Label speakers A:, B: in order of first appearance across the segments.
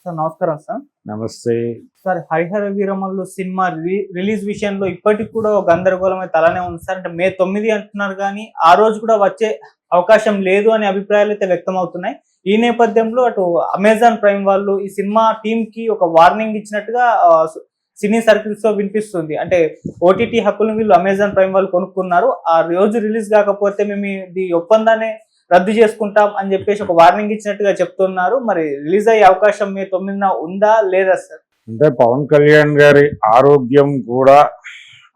A: Sir నమస్కారం sir.
B: నమస్తే.
A: Sir 'Harihara Veeramallu' cinema release విషయంలో ఇప్పటికి కూడా ఒక గందరగోళం అయితే అలానే ఉంది సార్. అంటే మే 9 అంటున్నారు కానీ ఆ రోజు కూడా వచ్చే అవకాశం లేదు అనే అభిప్రాయాలు అయితే వ్యక్తం అవుతున్నాయి. ఈ నేపథ్యంలో అటు అమెజాన్ ప్రైమ్ వాళ్ళు ఈ సినిమా టీమ్ కి ఒక వార్నింగ్ ఇచ్చినట్టుగా సినీ సర్కిల్స్ లో వినిపిస్తుంది. అంటే ఓటీటీ హక్కులను వీళ్ళు అమెజాన్ ప్రైమ్ వాళ్ళు కొనుక్కున్నారు, ఆ రోజు రిలీజ్ కాకపోతే మేము ఈ ఒప్పందాన్ని రద్దు చేసుకుంటాం అని చెప్పేసి ఒక వార్నింగ్ ఇచ్చినట్టుగా చెప్తున్నారు. మరి రిలీజ్ అయ్యే అవకాశం మే 9న ఉందా లేదా సార్?
B: అంటే పవన్ కళ్యాణ్ గారి ఆరోగ్యం కూడా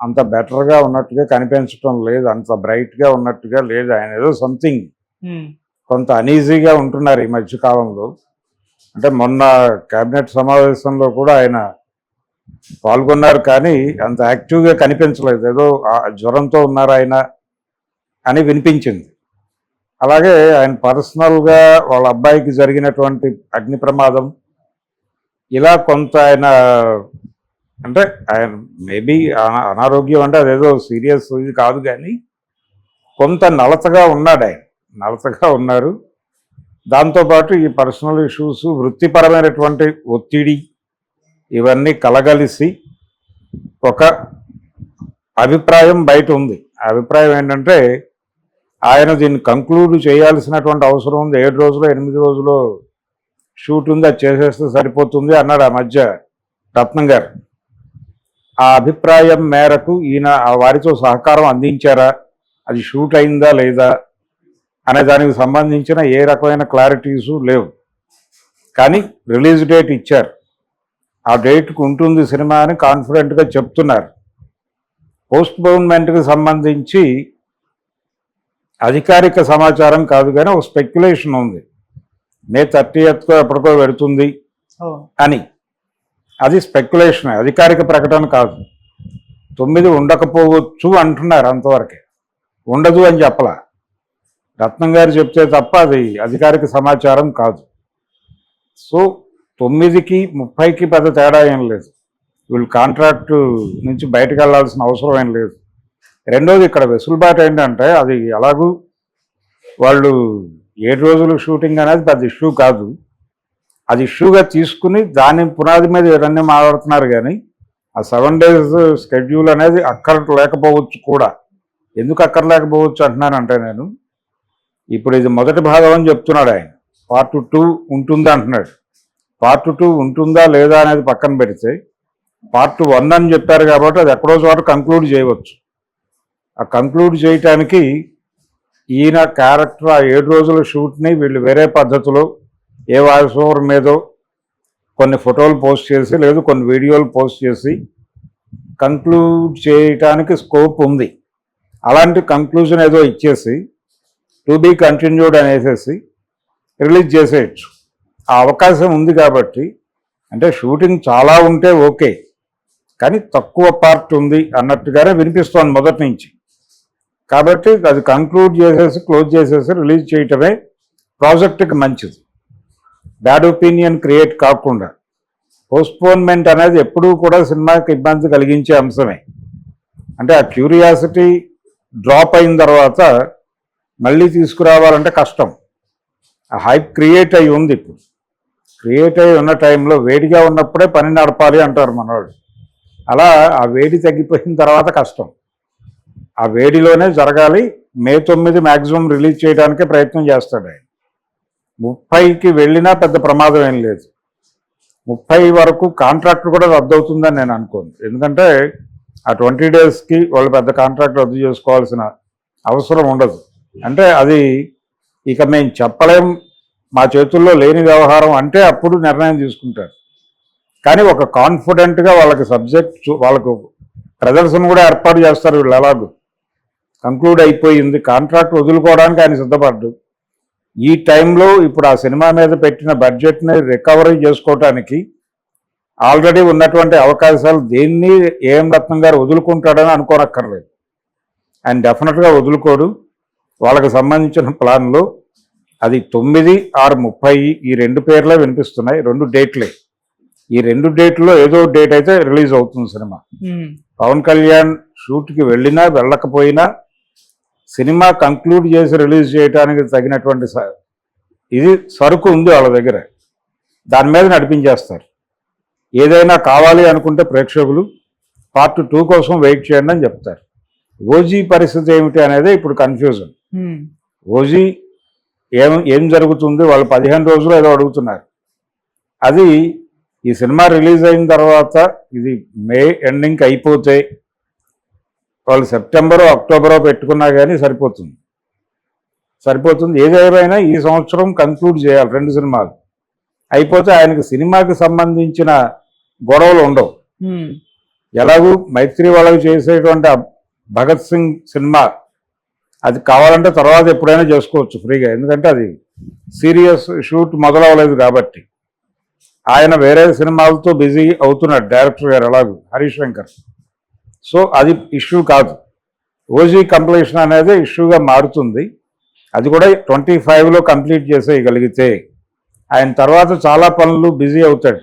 B: అంత బెటర్ గా ఉన్నట్టుగా కనిపించడం లేదు, అంత బ్రైట్ గా ఉన్నట్టుగా లేదు. ఆయన ఏదో సంథింగ్ కొంత అనీజీగా ఉంటున్నారు ఈ మధ్య కాలంలో. అంటే మొన్న కేబినెట్ సమావేశంలో కూడా ఆయన పాల్గొన్నారు కానీ అంత యాక్టివ్గా కనిపించలేదు, ఏదో జ్వరంతో ఉన్నారు ఆయన అని వినిపించింది. అలాగే ఆయన పర్సనల్గా వాళ్ళ అబ్బాయికి జరిగినటువంటి అగ్ని ప్రమాదం ఇలా కొంత ఆయన అంటే ఆయన మేబీ అనారోగ్యం అంటే అదేదో సీరియస్ ఇది కాదు కానీ కొంత నలతగా ఉన్నాడు, ఆయన నలతగా ఉన్నారు. దాంతోపాటు ఈ పర్సనల్ ఇష్యూస్, వృత్తిపరమైనటువంటి ఒత్తిడి ఇవన్నీ కలగలిసి ఒక అభిప్రాయం బయట ఉంది. ఆ అభిప్రాయం ఏంటంటే ఆయన దీన్ని కంక్లూడ్ చేయాల్సినటువంటి అవసరం ఉంది, 7 రోజులు 8 రోజులు షూట్ ఉంది, అది చేసేస్తే సరిపోతుంది అన్నాడు ఆ మధ్య రత్నం గారు. ఆ అభిప్రాయం మేరకు ఈయన వారితో సహకారం అందించారా, అది షూట్ అయిందా లేదా అనే దానికి సంబంధించిన ఏ రకమైన క్లారిటీసు లేవు. కానీ రిలీజ్ డేట్ ఇచ్చారు, ఆ డేట్కు ఉంటుంది సినిమా అని కాన్ఫిడెంట్గా చెప్తున్నారు. పోస్ట్పోన్మెంట్కి సంబంధించి అధికారిక సమాచారం కాదు కానీ ఒక స్పెక్యులేషన్ ఉంది, మే 30th ఎప్పటికో పెడుతుంది అని. అది స్పెక్యులేషన్, అధికారిక ప్రకటన కాదు. 9 ఉండకపోవచ్చు అంటున్నారు, అంతవరకే, ఉండదు అని చెప్పలా. రత్నం గారు చెప్తే తప్ప అది అధికారిక సమాచారం కాదు. సో 9కి 30కి పెద్ద తేడా ఏం లేదు, వీళ్ళు కాంట్రాక్టు నుంచి బయటకు వెళ్లాల్సిన అవసరం ఏం లేదు. రెండోది ఇక్కడ వెసులుబాటు ఏంటంటే అది ఎలాగూ వాళ్ళు 7 రోజులు షూటింగ్ అనేది పెద్ద ఇష్యూ కాదు, అది ఇష్యూగా తీసుకుని దాని పునాది మీద ఇవన్నీ మాట్లాడుతున్నారు. కానీ ఆ 7 days షెడ్యూల్ అనేది లేకపోవచ్చు కూడా. ఎందుకు అక్కర్లేకపోవచ్చు అంటున్నానంటే నేను ఇప్పుడు ఇది మొదటి భాగం అని చెప్తున్నాడు ఆయన, పార్ట్ 2 ఉంటుంది అంటున్నాడు. పార్ట్ 2 ఉంటుందా లేదా అనేది పక్కన పెడితే పార్ట్ 1 అని చెప్పారు కాబట్టి అది ఎక్కడో చోట కంక్లూడ్ చేయవచ్చు. ఆ కంక్లూడ్ చేయటానికి ఈయన క్యారెక్టర్ ఆ 7 రోజుల షూట్ని వీళ్ళు వేరే పద్ధతిలో ఏ వాయిస్ ఓవర్ మీదో కొన్ని ఫోటోలు పోస్ట్ చేసి లేదు కొన్ని వీడియోలు పోస్ట్ చేసి కంక్లూడ్ చేయటానికి స్కోప్ ఉంది. అలాంటి కంక్లూజన్ ఏదో ఇచ్చేసి టు బీ కంటిన్యూడ్ అనేసి రిలీజ్ చేసేయచ్చు. ఆ అవకాశం ఉంది కాబట్టి, అంటే షూటింగ్ చాలా ఉంటే ఓకే కానీ తక్కువ పార్ట్ ఉంది అన్నట్టుగానే వినిపిస్తోంది మొదటి నుంచి. కాబట్టి అది కంక్లూడ్ చేసేసి క్లోజ్ చేసేసి రిలీజ్ చేయటమే ప్రాజెక్టుకి మంచిది, బ్యాడ్ ఒపీనియన్ క్రియేట్ కాకుండా. పోస్ట్పోన్మెంట్ అనేది ఎప్పుడూ కూడా సినిమాకి ఇబ్బంది కలిగించే అంశమే. అంటే ఆ క్యూరియాసిటీ డ్రాప్ అయిన తర్వాత మళ్ళీ తీసుకురావాలంటే కష్టం. ఆ హైప్ క్రియేట్ అయి ఉంది, ఇప్పుడు క్రియేట్ అయి ఉన్న టైంలో వేడిగా ఉన్నప్పుడే పని నడపాలి అంటారు మనవాడు. అలా ఆ వేడి తగ్గిపోయిన తర్వాత కష్టం, ఆ వేడిలోనే జరగాలి. మే 9 మ్యాక్సిమం రిలీజ్ చేయడానికే ప్రయత్నం చేస్తాడు ఆయన. 30కి వెళ్ళినా పెద్ద ప్రమాదం ఏం లేదు. 30 వరకు కాంట్రాక్ట్ కూడా రద్దు అవుతుందని నేను అనుకోను, ఎందుకంటే ఆ 20 daysకి వాళ్ళు పెద్ద కాంట్రాక్ట్ రద్దు చేసుకోవాల్సిన అవసరం ఉండదు. అంటే అది ఇక మేము చెప్పలేం, మా చేతుల్లో లేని వ్యవహారం అంటే అప్పుడు నిర్ణయం తీసుకుంటారు. కానీ ఒక కాన్ఫిడెంట్గా వాళ్ళకి సబ్జెక్ట్, వాళ్ళకు ప్రదర్శన కూడా ఏర్పాటు చేస్తారు. వీళ్ళు ఎలాగూ కంక్లూడ్ అయిపోయింది, కాంట్రాక్ట్ వదులుకోవడానికి ఆయన సిద్ధపడ్డు. ఈ టైంలో ఇప్పుడు ఆ సినిమా మీద పెట్టిన బడ్జెట్ని రికవరీ చేసుకోవటానికి ఆల్రెడీ ఉన్నటువంటి అవకాశాలు దేన్ని ఏఎం రత్నం గారు వదులుకుంటాడని అనుకోనక్కర్లేదు. ఆయన డెఫినెట్గా వదులుకోడు. వాళ్ళకి సంబంధించిన ప్లాన్లో అది 9 or 30 ఈ 2 పేర్లే వినిపిస్తున్నాయి, 2 డేట్లే. ఈ 2 డేట్లో ఏదో డేట్ అయితే రిలీజ్ అవుతుంది సినిమా. పవన్ కళ్యాణ్ షూట్కి వెళ్ళినా వెళ్ళకపోయినా సినిమా కంక్లూడ్ చేసి రిలీజ్ చేయడానికి తగినటువంటి ఇది సరుకు ఉంది వాళ్ళ దగ్గర. దాని మీద నడిపించేస్తారు. ఏదైనా కావాలి అనుకుంటే ప్రేక్షకులు పార్ట్ 2 కోసం వెయిట్ చేయండి అని చెప్తారు. ఓజీ పరిస్థితి ఏమిటి అనేది ఇప్పుడు కన్ఫ్యూజన్. ఓజీ ఏం జరుగుతుంది, వాళ్ళు 15 రోజులు ఏదో అడుగుతున్నారు. అది ఈ సినిమా రిలీజ్ అయిన తర్వాత ఇది మే ఎండింగ్కి అయిపోతే వాళ్ళు సెప్టెంబరో అక్టోబరో పెట్టుకున్నా కానీ సరిపోతుంది. ఏదేమైనా ఈ సంవత్సరం కంక్లూడ్ చేయాలి 2 సినిమాలు అయిపోతే ఆయనకి సినిమాకి సంబంధించిన గొడవలు ఉండవు. ఎలాగూ మైత్రి వాళ్ళకి చేసేటువంటి భగత్ సింగ్ సినిమా అది కావాలంటే తర్వాత ఎప్పుడైనా చేసుకోవచ్చు ఫ్రీగా, ఎందుకంటే అది సీరియస్ షూట్ మొదలవ్వలేదు కాబట్టి. ఆయన వేరే సినిమాలతో బిజీ అవుతున్నాడు డైరెక్టర్ గారు, ఎలాగూ హరీష్ శంకర్. సో అది ఇష్యూ కాదు. ఓజీ కంప్లీషన్ అనేది ఇష్యూగా మారుతుంది. అది కూడా 25లో కంప్లీట్ చేసేయగలిగితే ఆయన తర్వాత చాలా పనులు బిజీ అవుతాడు.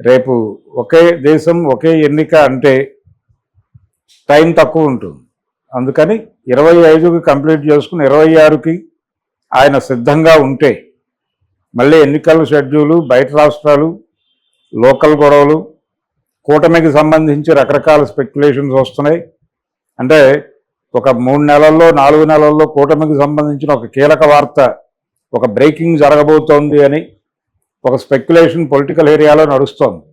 B: రేపు ఒకే దేశం ఒకే ఎన్నిక అంటే టైం తక్కువ ఉంటుంది. అందుకని 25కి కంప్లీట్ చేసుకుని 26కి ఆయన సిద్ధంగా ఉంటే మళ్ళీ ఎన్నికల షెడ్యూలు, బయట రాష్ట్రాలు, లోకల్ గొడవలు, కూటమికి సంబంధించి రకరకాల స్పెక్యులేషన్స్ వస్తున్నాయి. అంటే ఒక 3 నెలల్లో 4 నెలల్లో కూటమికి సంబంధించిన ఒక కీలక వార్త, ఒక బ్రేకింగ్ జరగబోతోంది అని ఒక స్పెక్యులేషన్ పొలిటికల్ ఏరియాలో నడుస్తోంది.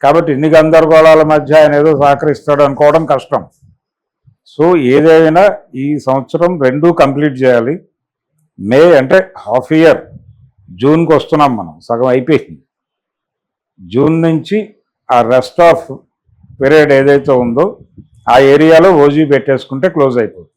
B: కాబట్టి ఇన్ని గందరగోళాల మధ్య ఆయన ఏదో సహకరిస్తాడు అనుకోవడం కష్టం. సో ఏదైనా ఈ సంవత్సరం 2 కంప్లీట్ చేయాలి. మే అంటే హాఫ్ ఇయర్, జూన్కి వస్తున్నాం మనం, సగం అయిపోయింది. జూన్ నుంచి ఆ రెస్ట్ ఆఫ్ పీరియడ్ ఏదైతే ఉందో ఆ ఏరియాలో ఓజీ పెట్టేసుకుంటే క్లోజ్ అయిపోతుంది.